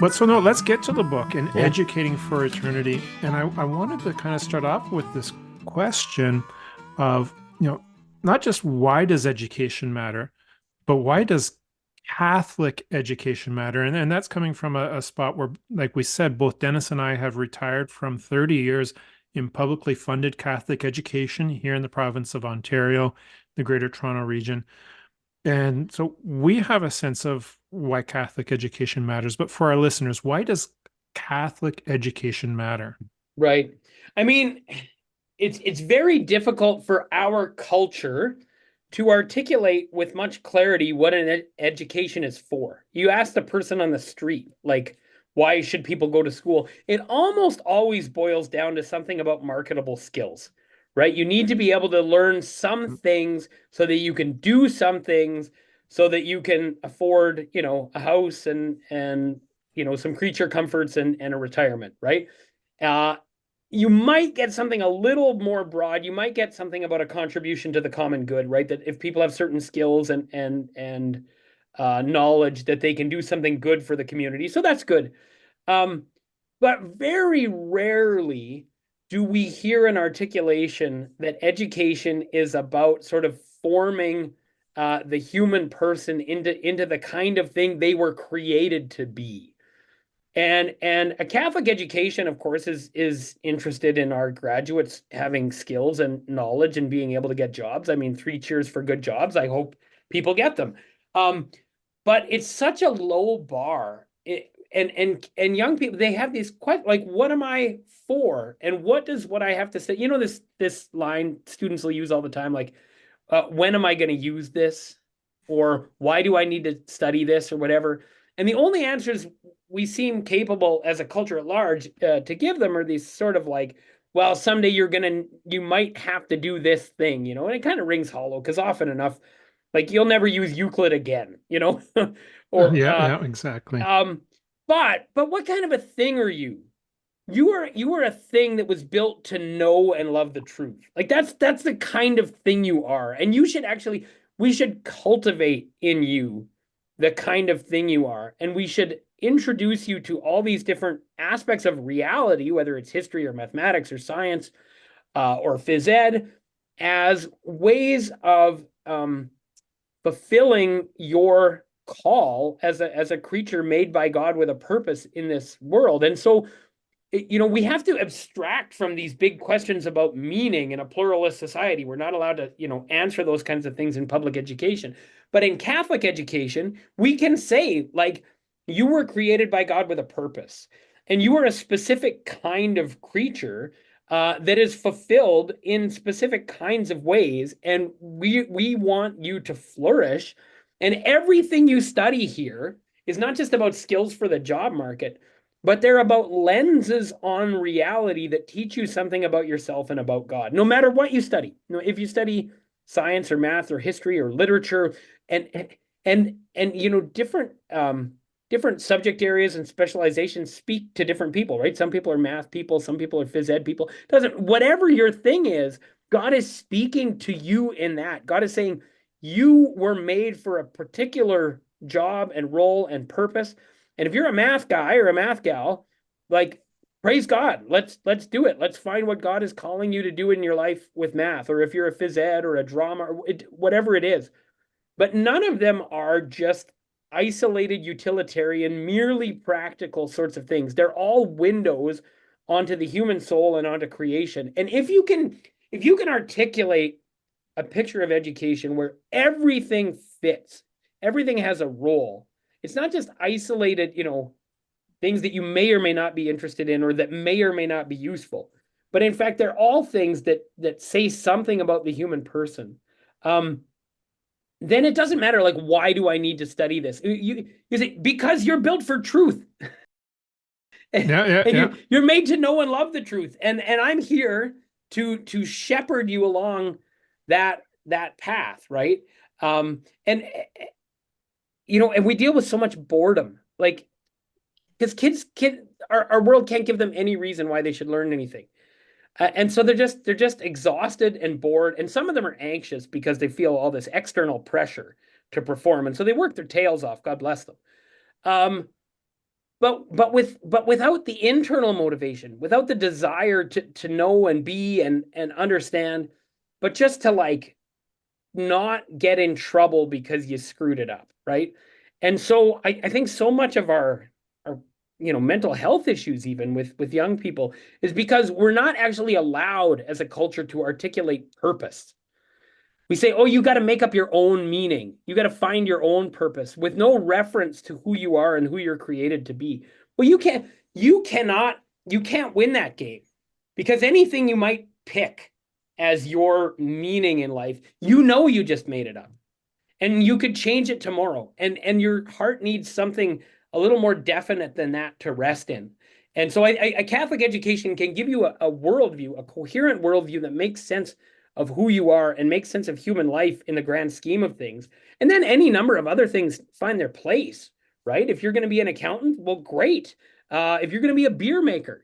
But so no, let's get to the book and Yeah. educating for eternity. And I wanted to kind of start off with this question of, not just why does education matter, but why does Catholic education matter? And that's coming from a spot where, like we said, both Dennis and I have retired from 30 years in publicly funded Catholic education here in the province of Ontario, the Greater Toronto region. And so we have a sense of why Catholic education matters. But for our listeners, why does Catholic education matter? Right. I mean, it's very difficult for our culture to articulate with much clarity what an education is for. You ask the person on the street, like, why should people go to school? It almost always boils down to something about marketable skills, right? You need to be able to learn some things so that you can do some things so that you can afford, a house and some creature comforts and a retirement, right? Uh, you might get something a little more broad. You might get something about a contribution to the common good, right? That if people have certain skills and knowledge, that they can do something good for the community. So that's good. But very rarely do we hear an articulation that education is about sort of forming the human person into the kind of thing they were created to be. And a Catholic education, of course, is interested in our graduates having skills and knowledge and being able to get jobs. I mean, three cheers for good jobs. I hope people get them. Um, but it's such a low bar. And young people, they have these questions like, what am I for? And what does what I have to say? This line students will use all the time, like, when am I going to use this? Or why do I need to study this or whatever? And the only answers we seem capable as a culture at large to give them are these sort of like, well, someday you might have to do this thing, and it kind of rings hollow because often enough, like you'll never use Euclid again, or Yeah, yeah, exactly. but what kind of a thing are you? You are a thing that was built to know and love the truth. Like that's the kind of thing you are. And we should cultivate in you the kind of thing you are. And we should introduce you to all these different aspects of reality, whether it's history or mathematics or science or phys ed, as ways of fulfilling your call as a creature made by God with a purpose in this world. And so we have to abstract from these big questions about meaning in a pluralist society. We're not allowed to, answer those kinds of things in public education. But in Catholic education, we can say, like, you were created by God with a purpose, and you are a specific kind of creature that is fulfilled in specific kinds of ways, and we want you to flourish. And everything you study here is not just about skills for the job market, but they're about lenses on reality that teach you something about yourself and about God, no matter what you study. If you study science or math or history or literature and different subject areas and specializations speak to different people, right? Some people are math people, some people are phys ed people. Doesn't whatever your thing is, God is speaking to you in that. God is saying you were made for a particular job and role and purpose. And if you're a math guy or a math gal, like, praise God, let's do it. Let's find what God is calling you to do in your life with math, or if you're a phys ed or a drama or whatever it is. But none of them are just isolated utilitarian, merely practical sorts of things. They're all windows onto the human soul and onto creation. And if you can articulate a picture of education where everything fits, everything has a role. It's not just isolated, things that you may or may not be interested in or that may or may not be useful. But in fact, they're all things that say something about the human person. Then it doesn't matter, like, why do I need to study this? You say, because you're built for truth. Yeah, yeah, And yeah. you're made to know and love the truth. And I'm here to shepherd you along that path, right? And we deal with so much boredom, like, because our world can't give them any reason why they should learn anything. And so they're just exhausted and bored, and some of them are anxious because they feel all this external pressure to perform, and so they work their tails off. God bless them. Um, but without the internal motivation, without the desire to know and be and understand, but just to like not get in trouble because you screwed it up, right? And so I think so much of our mental health issues, even with young people, is because we're not actually allowed as a culture to articulate purpose. We say, oh, you got to make up your own meaning. You got to find your own purpose with no reference to who you are and who you're created to be. Well, you can't win that game because anything you might pick as your meaning in life, you just made it up and you could change it tomorrow. And your heart needs something a little more definite than that to rest in. And so a Catholic education can give you a worldview, a coherent worldview that makes sense of who you are and makes sense of human life in the grand scheme of things. And then any number of other things find their place, right? If you're going to be an accountant, well, great. If you're going to be a beer maker,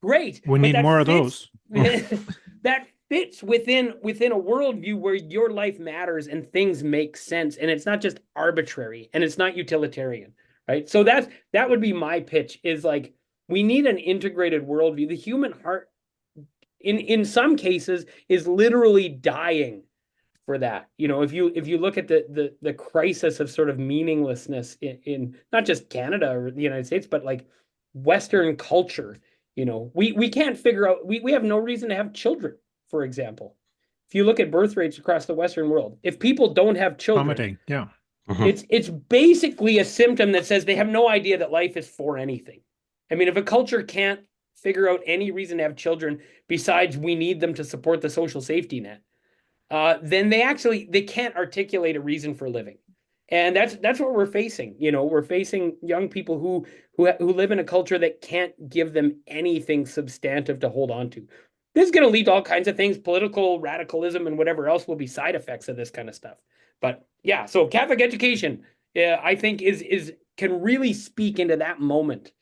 great. We But need more of those. that fits within a worldview where your life matters and things make sense, and it's not just arbitrary and it's not utilitarian, right? So that would be my pitch, is like we need an integrated worldview. The human heart in some cases is literally dying for that. If you look at the crisis of sort of meaninglessness in not just Canada or the United States, but like Western culture, we can't figure out, we have no reason to have children, for example. If you look at birth rates across the Western world, if people don't have children, Plummeting, yeah. It's basically a symptom that says they have no idea that life is for anything. I mean, if a culture can't figure out any reason to have children besides we need them to support the social safety net, then they can't articulate a reason for living. And that's what we're facing. We're facing young people who live in a culture that can't give them anything substantive to hold on to. This is going to lead to all kinds of things. Political radicalism and whatever else will be side effects of this kind of stuff. But yeah, so Catholic education, I think is can really speak into that moment